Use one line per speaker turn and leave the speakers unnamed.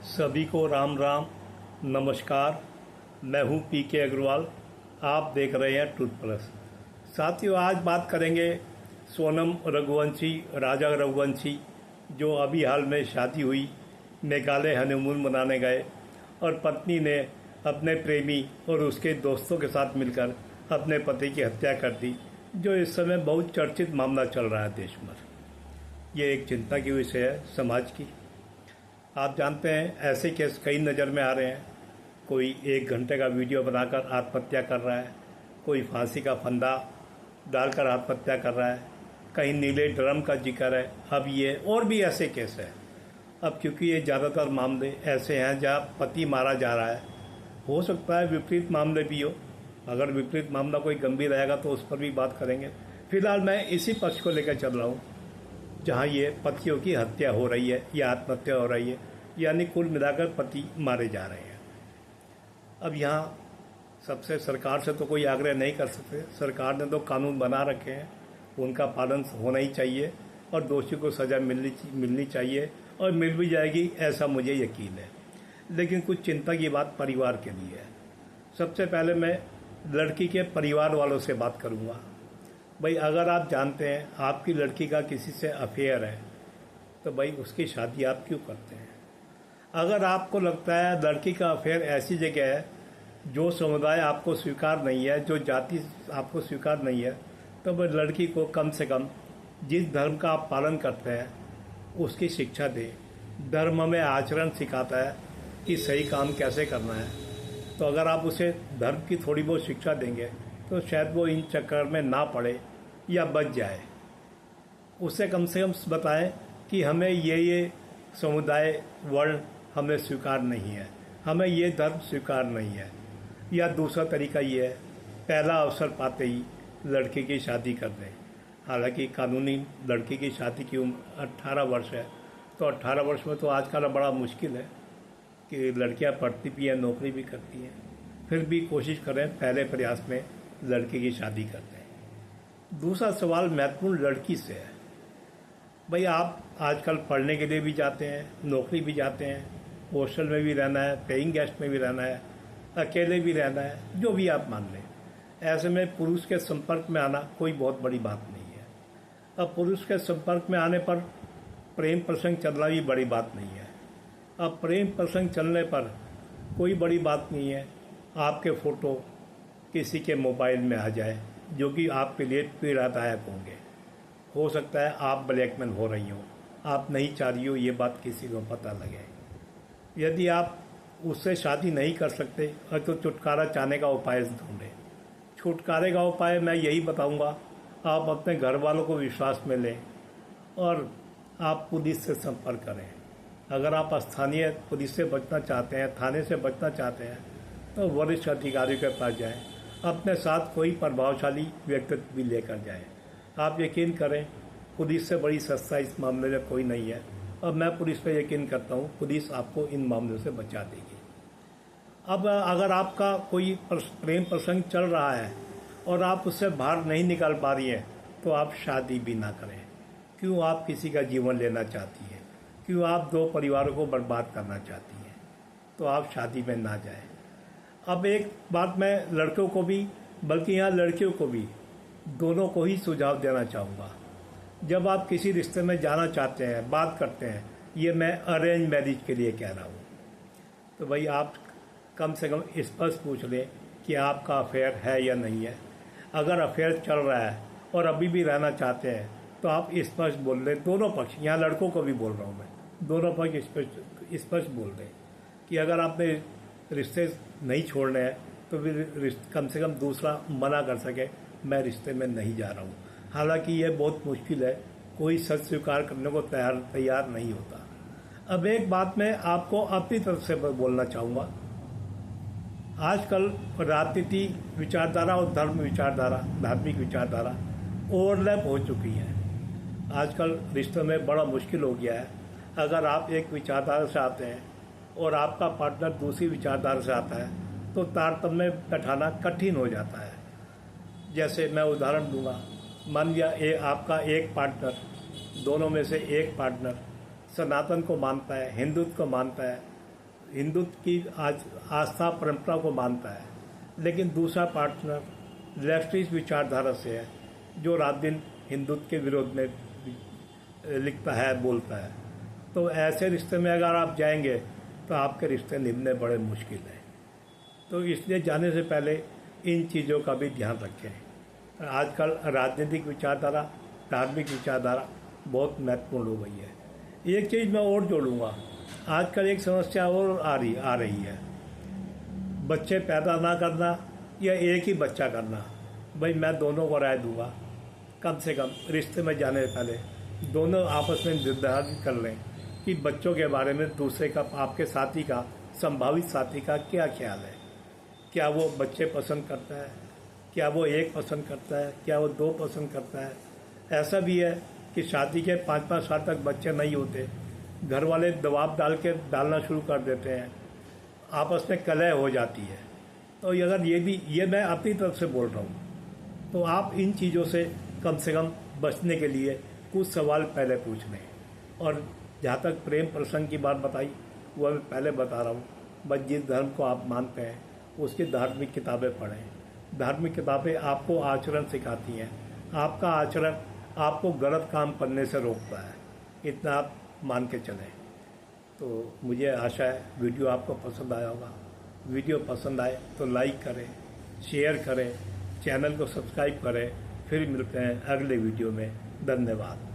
सभी को राम राम नमस्कार। मैं हूं पीके अग्रवाल। आप देख रहे हैं ट्रूथ प्लस। साथियों, आज बात करेंगे सोनम रघुवंशी, राजा रघुवंशी, जो अभी हाल में शादी हुई, मेघालय हनीमून मनाने गए और पत्नी ने अपने प्रेमी और उसके दोस्तों के साथ मिलकर अपने पति की हत्या कर दी, जो इस समय बहुत चर्चित मामला चल रहा है देश में। ये एक चिंता की विषय है समाज की। आप जानते हैं ऐसे केस कई नज़र में आ रहे हैं। कोई 1 घंटे का वीडियो बनाकर आत्महत्या कर रहा है, कोई फांसी का फंदा डालकर आत्महत्या कर रहा है, कहीं नीले ड्रम का जिक्र है। अब ये और भी ऐसे केस है। अब क्योंकि ये ज़्यादातर मामले ऐसे हैं जहाँ पति मारा जा रहा है, हो सकता है विपरीत मामले भी हो। अगर विपरीत मामला कोई गंभीर रहेगा तो उस पर भी बात करेंगे। फिलहाल मैं इसी पक्ष को लेकर चल रहा हूँ जहाँ ये पतियों की हत्या हो रही है या आत्महत्या हो रही है, यानी कुल मिलाकर पति मारे जा रहे हैं। अब यहाँ सबसे सरकार से तो कोई आग्रह नहीं कर सकते। सरकार ने तो कानून बना रखे हैं, उनका पालन होना ही चाहिए और दोषी को सज़ा मिलनी चाहिए और मिल भी जाएगी, ऐसा मुझे यकीन है। लेकिन कुछ चिंता की बात परिवार के लिए है। सबसे पहले मैं लड़की के परिवार वालों से बात करूँगा। भाई, अगर आप जानते हैं आपकी लड़की का किसी से अफेयर है तो भाई उसकी शादी आप क्यों करते हैं? अगर आपको लगता है लड़की का अफेयर ऐसी जगह है जो समुदाय आपको स्वीकार नहीं है, जो जाति आपको स्वीकार नहीं है, तो भाई लड़की को कम से कम जिस धर्म का आप पालन करते हैं उसकी शिक्षा दें। धर्म हमें आचरण सिखाता है कि सही काम कैसे करना है। तो अगर आप उसे धर्म की थोड़ी बहुत शिक्षा देंगे तो शायद वो इन चक्कर में ना पड़े या बच जाए। उसे कम से कम बताएं कि हमें ये समुदाय वर्ण हमें स्वीकार नहीं है, हमें ये धर्म स्वीकार नहीं है। या दूसरा तरीका ये है, पहला अवसर पाते ही लड़के की शादी कर दें। हालांकि कानूनी लड़की की शादी की उम्र 18 वर्ष है, तो 18 वर्ष में तो आजकल बड़ा मुश्किल है कि लड़कियां पढ़ती भी हैं, नौकरी भी करती हैं। फिर भी कोशिश करें पहले प्रयास में लड़के की शादी कर दें। दूसरा सवाल महत्वपूर्ण लड़की से है। भाई, आप आजकल पढ़ने के लिए भी जाते हैं, नौकरी भी जाते हैं, हॉस्टल में भी रहना है, पेइंग गेस्ट में भी रहना है, अकेले भी रहना है, जो भी आप मान लें। ऐसे में पुरुष के संपर्क में आना कोई बहुत बड़ी बात नहीं है। अब पुरुष के संपर्क में आने पर प्रेम प्रसंग चलना भी बड़ी बात नहीं है। अब प्रेम प्रसंग चलने पर कोई बड़ी बात नहीं है आपके फ़ोटो किसी के मोबाइल में आ जाए, जो कि आपके लिए पीड़ादायक होंगे। हो सकता है आप ब्लैकमेल हो रही हो, आप नहीं चाह रही हो ये बात किसी को पता लगे। यदि आप उससे शादी नहीं कर सकते तो छुटकारा चाहने का उपाय ढूंढें। छुटकारे का उपाय मैं यही बताऊंगा, आप अपने घर वालों को विश्वास में लें और आप पुलिस से संपर्क करें। अगर आप स्थानीय पुलिस से बचना चाहते हैं, थाने से बचना चाहते हैं, तो वरिष्ठ अधिकारियों के पास जाएं। अपने साथ कोई प्रभावशाली व्यक्तित्व भी लेकर जाएं। आप यकीन करें, पुलिस से बड़ी सस्ता इस मामले में कोई नहीं है और मैं पुलिस पर यकीन करता हूँ, पुलिस आपको इन मामलों से बचा देगी। अब अगर आपका कोई प्रेम प्रसंग चल रहा है और आप उससे बाहर नहीं निकल पा रही हैं, तो आप शादी भी ना करें। क्यों आप किसी का जीवन लेना चाहती हैं? क्यों आप 2 परिवारों को बर्बाद करना चाहती हैं? तो आप शादी में ना जाएं। अब एक बात मैं लड़कों को भी, बल्कि यहाँ लड़कियों को भी, दोनों को ही सुझाव देना चाहूँगा। जब आप किसी रिश्ते में जाना चाहते हैं, बात करते हैं, ये मैं अरेंज मैरिज के लिए कह रहा हूँ, तो भाई आप कम से कम स्पष्ट पूछ लें कि आपका अफेयर है या नहीं है। अगर अफेयर चल रहा है और अभी भी रहना चाहते हैं तो आप स्पष्ट बोल दें। दोनों पक्ष, यहाँ लड़कों को भी बोल रहा हूँ मैं, दोनों पक्ष स्पष्ट बोल दें कि अगर आपने रिश्ते नहीं छोड़ने हैं तो फिर कम से कम दूसरा मना कर सके, मैं रिश्ते में नहीं जा रहा हूँ। हालांकि यह बहुत मुश्किल है, कोई सच स्वीकार करने को तैयार नहीं होता। अब एक बात मैं आपको अपनी तरफ से बोलना चाहूँगा। आजकल राजनीति विचारधारा और धर्म विचारधारा, धार्मिक विचारधारा ओवरलैप हो चुकी है। आजकल रिश्तों में बड़ा मुश्किल हो गया है। अगर आप एक विचारधारा से आते हैं और आपका पार्टनर दूसरी विचारधारा से आता है तो तारतम्य बैठाना कठिन हो जाता है। जैसे मैं उदाहरण दूंगा, मान लिया आपका एक पार्टनर, दोनों में से एक पार्टनर सनातन को मानता है, हिंदुत्व को मानता है हिंदुत्व की आस्था परंपरा को मानता है, लेकिन दूसरा पार्टनर लेफ्टिस्ट विचारधारा से है, जो रात दिन हिंदुत्व के विरोध में लिखता है, बोलता है। तो ऐसे रिश्ते में अगर आप जाएंगे तो आपके रिश्ते निभने बड़े मुश्किल हैं। तो इसलिए जाने से पहले इन चीज़ों का भी ध्यान रखें। आजकल राजनीतिक विचारधारा, धार्मिक विचारधारा बहुत महत्वपूर्ण हो गई है। एक चीज़ मैं और जोड़ूंगा, आजकल एक समस्या और आ रही है, बच्चे पैदा ना करना या एक ही बच्चा करना। भाई मैं दोनों को राय दूंगा, कम से कम रिश्ते में जाने से पहले दोनों आपस में निर्धारित कर लें कि बच्चों के बारे में दूसरे का, आपके साथी का, संभावित साथी का क्या ख्याल है। क्या वो बच्चे पसंद करता है, क्या वो एक पसंद करता है, क्या वो दो पसंद करता है। ऐसा भी है कि शादी के 5-5 साल तक बच्चे नहीं होते, घर वाले दबाव डालना शुरू कर देते हैं, आपस में कलह हो जाती है। तो अगर ये मैं अपनी तरफ से बोल रहा हूँ, तो आप इन चीज़ों से कम बचने के लिए कुछ सवाल पहले पूछ लें। और जहाँ तक प्रेम प्रसंग की बात बताई, वह मैं पहले बता रहा हूँ, बस जिस धर्म को आप मानते हैं उसकी धार्मिक किताबें पढ़ें। धार्मिक किताबें आपको आचरण सिखाती हैं, आपका आचरण आपको गलत काम करने से रोकता है, इतना आप मान के चलें। तो मुझे आशा है वीडियो आपको पसंद आया होगा। वीडियो पसंद आए तो लाइक करें, शेयर करें, चैनल को सब्सक्राइब करें। फिर मिलते हैं अगले वीडियो में। धन्यवाद।